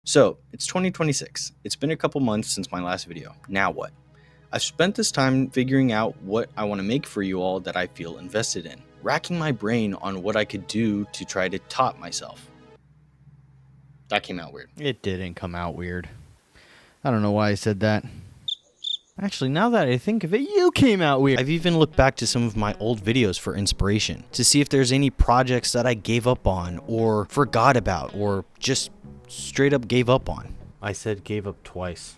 So, it's 2026. It's been a couple months since my last video. Now what? I've spent this time figuring out what I want to make for you all that I feel invested in, racking my brain on what I could do to try to top myself. That came out weird. It didn't come out weird. I don't know why I said that. Actually, now that I think of it, you came out weird. I've even looked back to some of my old videos for inspiration to see if there's any projects that I gave up on or forgot about or just straight up gave up on. I said gave up twice.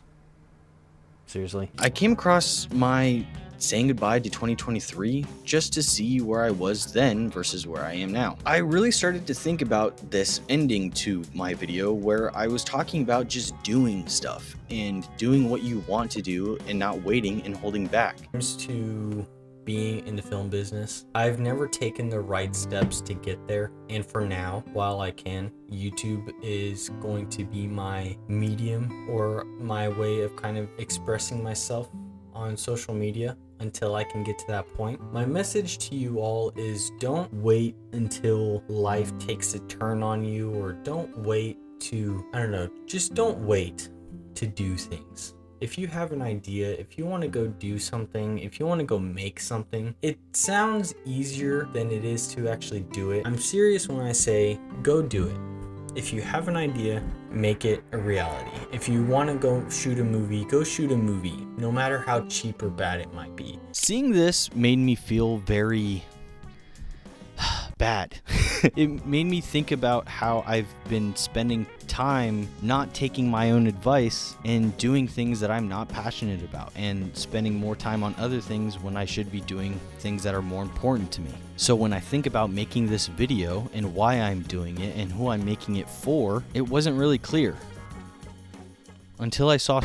Seriously? I came across my saying goodbye to 2023 just to see where I was then versus where I am now. I really started to think about this ending to my video where I was talking about just doing stuff and doing what you want to do and not waiting and holding back. To being in the film business, I've never taken the right steps to get there, and for now, while I can, YouTube is going to be my medium or my way of kind of expressing myself on social media until I can get to that point. My message to you all is don't wait until life takes a turn on you, or don't wait to, just don't wait to do things. If you have an idea, if you want to go do something, if you want to go make something, it sounds easier than it is to actually do it. I'm serious when I say go do it. If you have an idea, make it a reality. If you want to go shoot a movie, go shoot a movie, no matter how cheap or bad it might be. Seeing this made me feel very bad. It made me think about how I've been spending time not taking my own advice and doing things that I'm not passionate about and spending more time on other things when I should be doing things that are more important to me. So when I think about making this video and why I'm doing it and who I'm making it for, it wasn't really clear until I saw.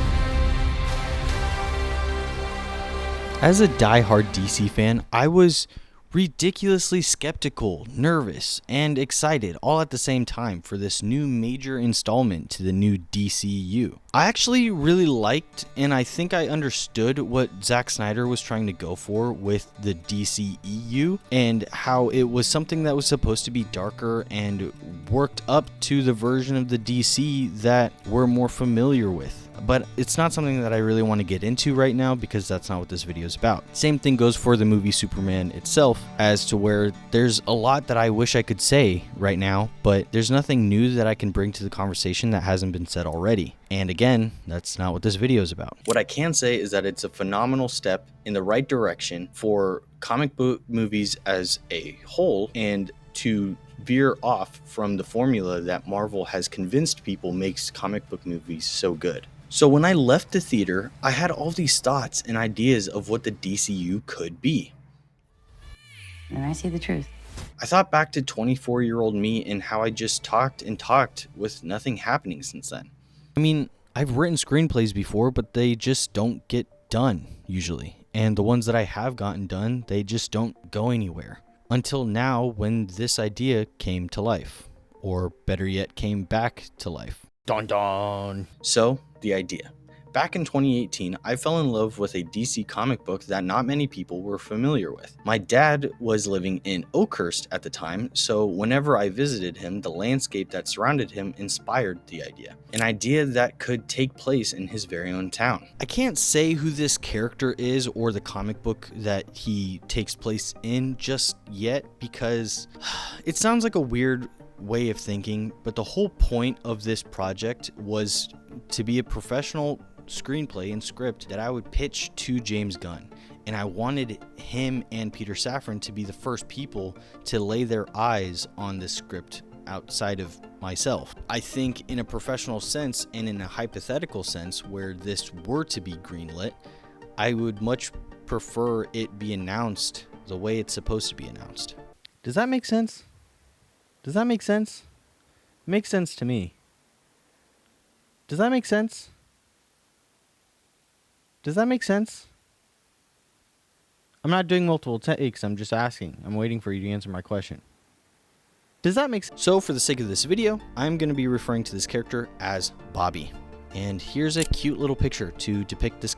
As a diehard DC fan, I was ridiculously skeptical, nervous, and excited all at the same time for this new major installment to the new DCU. I actually really liked and I think I understood what Zack Snyder was trying to go for with the DCEU and how it was something that was supposed to be darker and worked up to the version of the DC that we're more familiar with. But it's not something that I really want to get into right now because that's not what this video is about. Same thing goes for the movie Superman itself, as to where there's a lot that I wish I could say right now, but there's nothing new that I can bring to the conversation that hasn't been said already. And again, that's not what this video is about. What I can say is that it's a phenomenal step in the right direction for comic book movies as a whole and to veer off from the formula that Marvel has convinced people makes comic book movies so good. So when I left the theater, I had all these thoughts and ideas of what the DCU could be. And I see the truth. I thought back to 24-year-old me and how I just talked and talked with nothing happening since then. I mean, I've written screenplays before, but they just don't get done usually. And the ones that I have gotten done, they just don't go anywhere. Until now, when this idea came to life, or better yet, came back to life. Dun dun. So, the idea. Back in 2018, I fell in love with a DC comic book that not many people were familiar with. My dad was living in Oakhurst at the time, so whenever I visited him, the landscape that surrounded him inspired the idea. An idea that could take place in his very own town. I can't say who this character is or the comic book that he takes place in just yet because it sounds like a weird way of thinking, but the whole point of this project was to be a professional screenplay and script that I would pitch to James Gunn, and I wanted him and Peter Safran to be the first people to lay their eyes on this script outside of myself. I think in a professional sense and in a hypothetical sense where this were to be greenlit, I would much prefer it be announced the way it's supposed to be announced. Does that make sense? Does that make sense? It makes sense to me. Does that make sense? Does that make sense? I'm not doing multiple takes. I'm just asking. I'm waiting for you to answer my question. Does that make sense? So for the sake of this video, I'm going to be referring to this character as Bobby. And here's a cute little picture to depict this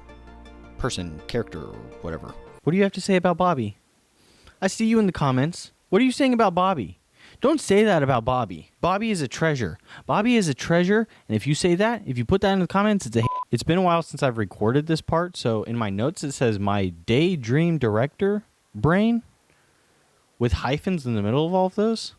person, character, or whatever. What do you have to say about Bobby? I see you in the comments. What are you saying about Bobby? Don't say that about Bobby. Bobby is a treasure. Bobby is a treasure, and if you say that, if you put that in the comments, it's a hate. It's been a while since I've recorded this part, so in my notes it says my daydream director brain with hyphens in the middle of all of those.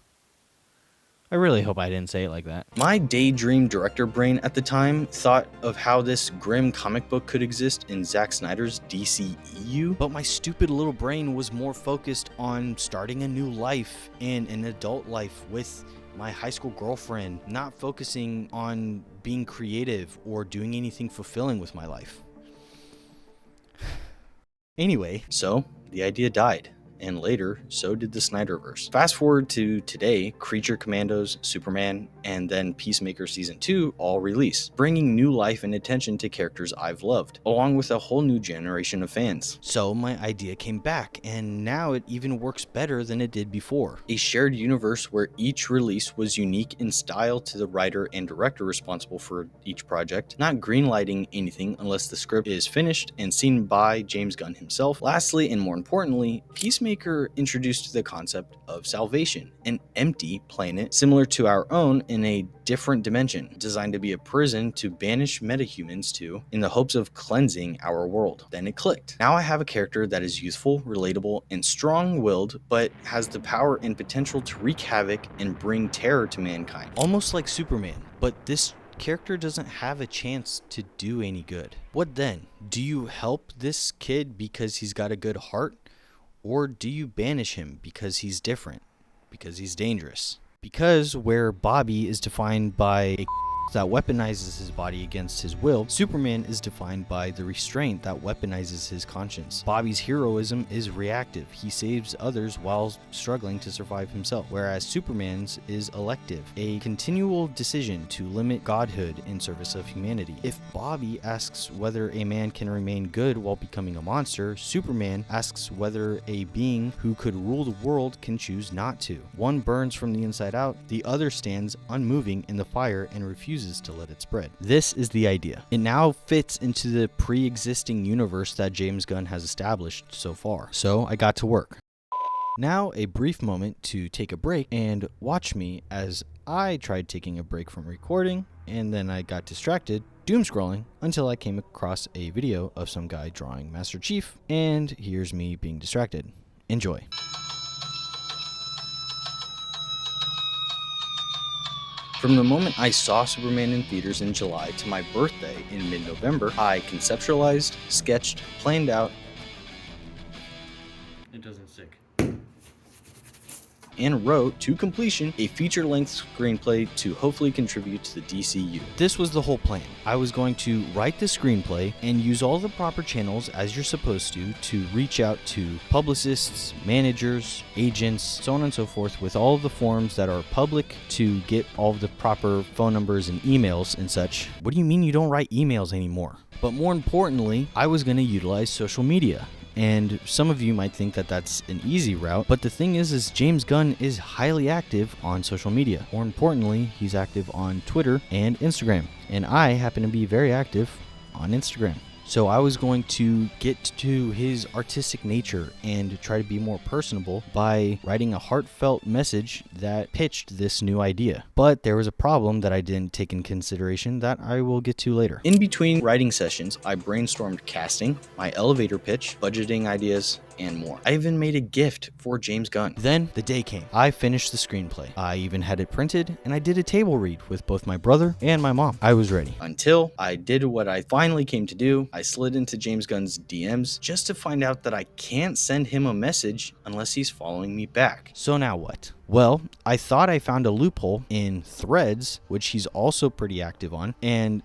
I really hope I didn't say it like that. My daydream director brain at the time thought of how this grim comic book could exist in Zack Snyder's DCEU. But my stupid little brain was more focused on starting a new life and an adult life with my high school girlfriend, not focusing on being creative or doing anything fulfilling with my life. Anyway. So, the idea died. And later, so did the Snyderverse. Fast forward to today, Creature Commandos, Superman, and then Peacemaker Season 2 all release, bringing new life and attention to characters I've loved, along with a whole new generation of fans. So my idea came back, and now it even works better than it did before. A shared universe where each release was unique in style to the writer and director responsible for each project, not greenlighting anything unless the script is finished and seen by James Gunn himself. Lastly, and more importantly, Peacemaker introduced the concept of salvation, an empty planet similar to our own in a different dimension, designed to be a prison to banish metahumans to in the hopes of cleansing our world. Then it clicked. Now I have a character that is youthful, relatable, and strong-willed, but has the power and potential to wreak havoc and bring terror to mankind. Almost like Superman, but this character doesn't have a chance to do any good. What then? Do you help this kid because he's got a good heart? Or do you banish him because he's different? Because he's dangerous? Because where Bobby is defined by a that weaponizes his body against his will, Superman is defined by the restraint that weaponizes his conscience. Bobby's heroism is reactive. He saves others while struggling to survive himself, whereas Superman's is elective, a continual decision to limit godhood in service of humanity. If Bobby asks whether a man can remain good while becoming a monster, Superman asks whether a being who could rule the world can choose not to. One burns from the inside out, the other stands unmoving in the fire and refuses to let it spread. This is the idea. It now fits into the pre-existing universe that James Gunn has established so far. So I got to work. Now a brief moment to take a break and watch me as I tried taking a break from recording, and then I got distracted doom scrolling until I came across a video of some guy drawing Master Chief, and here's me being distracted. Enjoy. From the moment I saw Superman in theaters in July to my birthday in mid-November, I conceptualized, sketched, planned out, It doesn't stick. and wrote to completion a feature-length screenplay to hopefully contribute to the DCU. This was the whole plan. I was going to write the screenplay and use all the proper channels as you're supposed to reach out to publicists, managers, agents, so on and so forth, with all of the forms that are public to get all of the proper phone numbers and emails and such. What do you mean you don't write emails anymore? But more importantly, I was going to utilize social media. And some of you might think that that's an easy route, but the thing is James Gunn is highly active on social media. More importantly, he's active on Twitter and Instagram, and I happen to be very active on Instagram. So I was going to get to his artistic nature and try to be more personable by writing a heartfelt message that pitched this new idea. But there was a problem that I didn't take in consideration that I will get to later. In between writing sessions, I brainstormed casting, my elevator pitch, budgeting ideas, and more. I even made a gift for James Gunn. Then the day came. I finished the screenplay. I even had it printed, and I did a table read with both my brother and my mom. I was ready. Until I did what I finally came to do. I slid into James Gunn's DMs just to find out that I can't send him a message unless he's following me back. So now what? Well, I thought I found a loophole in Threads, which he's also pretty active on, and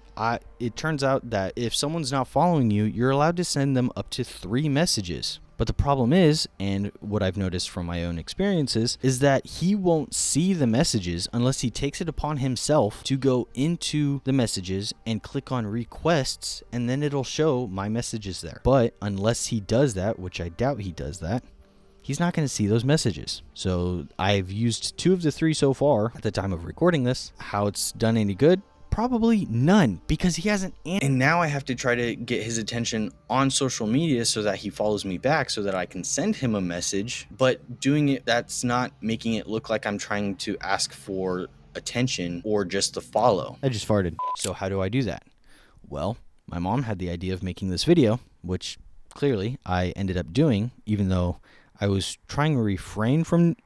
it turns out that if someone's not following you, you're allowed to send them up to 3 messages. But the problem is, and what I've noticed from my own experiences, is that he won't see the messages unless he takes it upon himself to go into the messages and click on requests, and then it'll show my messages there. But unless he does that, which I doubt he does that, he's not going to see those messages. So I've used 2 of the 3 so far at the time of recording this. How it's done any good, Probably none, because he hasn't And now I have to try to get his attention on social media so that he follows me back so that I can send him a message. But doing it, that's not making it look like I'm trying to ask for attention or just the follow. I just farted. So how do I do that? Well, my mom had the idea of making this video, which clearly I ended up doing, even though I was trying to refrain from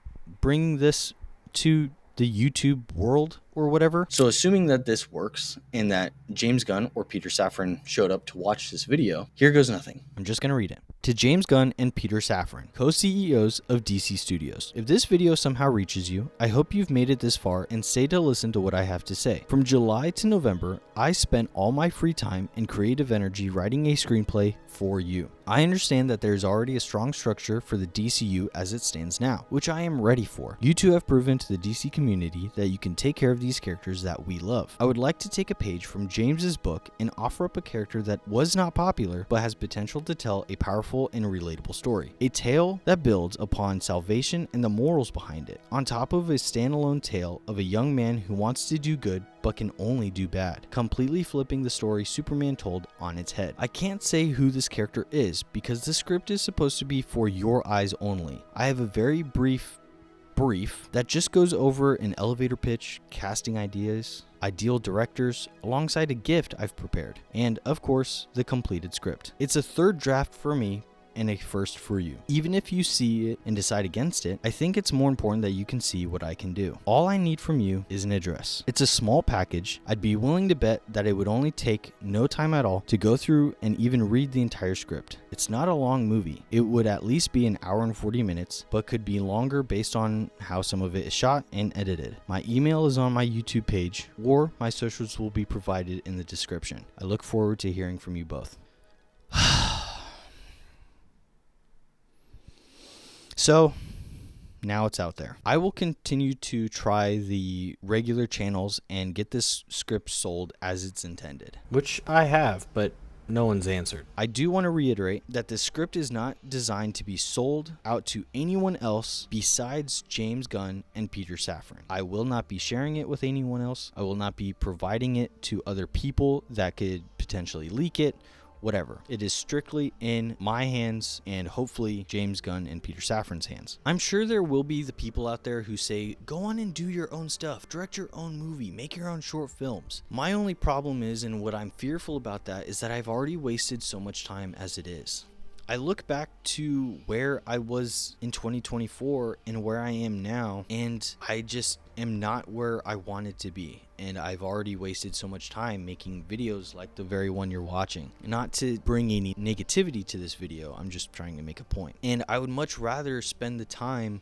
bringing this to the YouTube world or whatever. So assuming that this works and that James Gunn or Peter Safran showed up to watch this video, here goes nothing. I'm just going to read it. To James Gunn and Peter Safran, co-CEOs of DC Studios. If this video somehow reaches you, I hope you've made it this far and stay to listen to what I have to say. From July to November, I spent all my free time and creative energy writing a screenplay for you. I understand that there's already a strong structure for the DCU as it stands now, which I am ready for. You two have proven to the DC community that you can take care of these characters that we love. I would like to take a page from James's book and offer up a character that was not popular but has potential to tell a powerful and relatable story. A tale that builds upon salvation and the morals behind it, on top of a standalone tale of a young man who wants to do good but can only do bad, completely flipping the story Superman told on its head. I can't say who this character is because the script is supposed to be for your eyes only. I have a very brief that just goes over an elevator pitch, casting ideas, ideal directors, alongside a gift I've prepared, and of course, the completed script. It's a third draft for me and a first for you. Even if you see it and decide against it, I think it's more important that you can see what I can do. All I need from you is an address. It's a small package. I'd be willing to bet that it would only take no time at all to go through and even read the entire script. It's not a long movie. It would at least be an hour and 40 minutes, but could be longer based on how some of it is shot and edited. My email is on my YouTube page, or my socials will be provided in the description. I look forward to hearing from you both. So, now it's out there. I will continue to try the regular channels and get this script sold as it's intended. Which I have, but no one's answered. I do want to reiterate that the script is not designed to be sold out to anyone else besides James Gunn and Peter Safran. I will not be sharing it with anyone else. I will not be providing it to other people that could potentially leak it. Whatever. It is strictly in my hands and hopefully James Gunn and Peter Safran's hands. I'm sure there will be the people out there who say, go on and do your own stuff, direct your own movie, make your own short films. My only problem is, and what I'm fearful about that, is that I've already wasted so much time as it is. I look back to where I was in 2024 and where I am now, and I just am not where I wanted to be. And I've already wasted so much time making videos like the very one you're watching. Not to bring any negativity to this video, I'm just trying to make a point. And I would much rather spend the time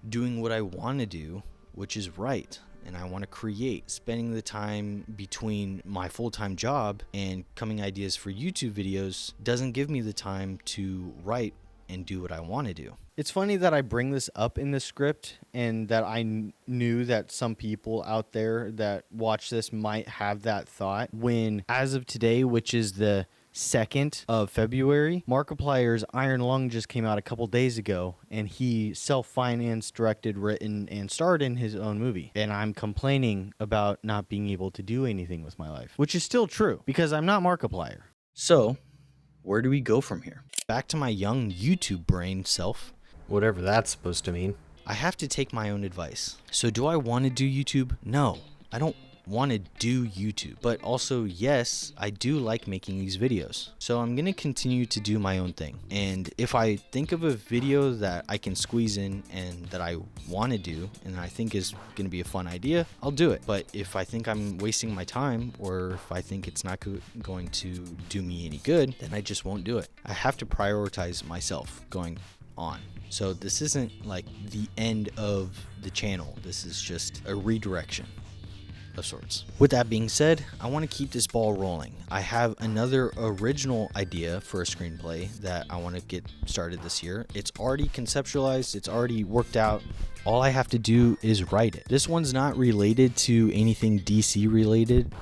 doing what I want to do, which is right. And I want to create, spending the time between my full-time job and coming ideas for YouTube videos doesn't give me the time to write and do what I want to do. It's funny that I bring this up in the script and that I knew that some people out there that watch this might have that thought when, as of today, which is the 2nd of February, Markiplier's Iron Lung just came out a couple days ago, and he self-financed, directed, written, and starred in his own movie. And I'm complaining about not being able to do anything with my life, which is still true because I'm not Markiplier. So, where do we go from here? Back to my young YouTube brain self. Whatever that's supposed to mean. I have to take my own advice. So do I want to do YouTube? No, I don't want to do YouTube. But also, yes, I do like making these videos. So I'm going to continue to do my own thing. And if I think of a video that I can squeeze in and that I want to do and I think is going to be a fun idea, I'll do it. But if I think I'm wasting my time or if I think it's not going to do me any good, then I just won't do it. I have to prioritize myself going on. So this isn't like the end of the channel. This is just a redirection of sorts. With that being said, I want to keep this ball rolling. I have another original idea for a screenplay that I want to get started this year. It's already conceptualized, it's already worked out. All I have to do is write it. This one's not related to anything DC related.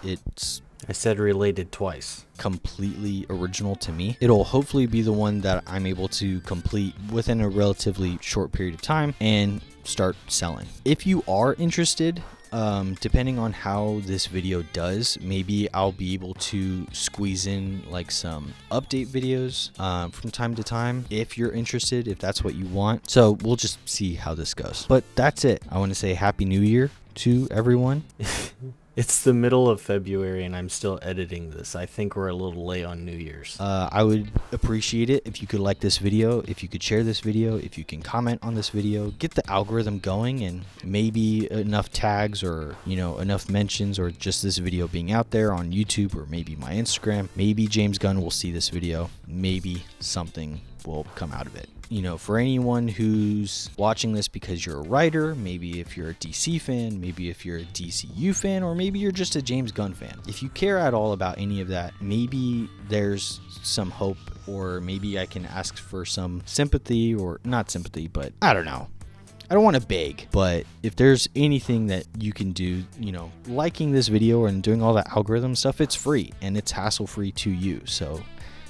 I said related twice. Completely original to me. It'll hopefully be the one that I'm able to complete within a relatively short period of time and start selling. If you are interested Depending on how this video does, maybe I'll be able to squeeze in like some update videos from time to time if you're interested, if that's what you want. So we'll just see how this goes. But that's it. I want to say Happy New Year to everyone. It's the middle of February and I'm still editing this. I think we're a little late on New Year's. I would appreciate it if you could like this video, if you could share this video, if you can comment on this video, get the algorithm going, and maybe enough tags or, you know, enough mentions, or just this video being out there on YouTube or maybe my Instagram. Maybe James Gunn will see this video. Maybe something will come out of it. You know, for anyone who's watching this because you're a writer, maybe if you're a DC fan, maybe if you're a DCU fan, or maybe you're just a James Gunn fan. If you care at all about any of that, maybe there's some hope, or maybe I can ask for some sympathy, or not sympathy, but I don't know. I don't want to beg, but if there's anything that you can do, you know, liking this video and doing all that algorithm stuff, it's free and it's hassle-free to you. So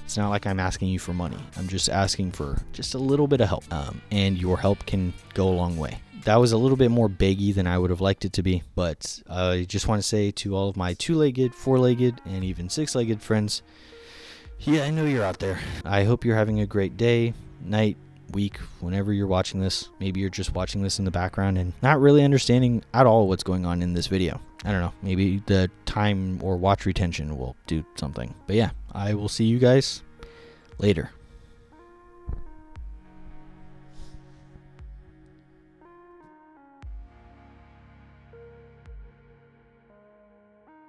it's not like I'm asking you for money. I'm just asking for just a little bit of help, and your help can go a long way. That was a little bit more beggy than I would have liked it to be, but I just want to say to all of my 2-legged, 4-legged, and even 6-legged friends, yeah, I know you're out there. I hope you're having a great day, night, week, whenever you're watching this. Maybe you're just watching this in the background and not really understanding at all what's going on in this video. I don't know, maybe the time or watch retention will do something. But yeah, I will see you guys later.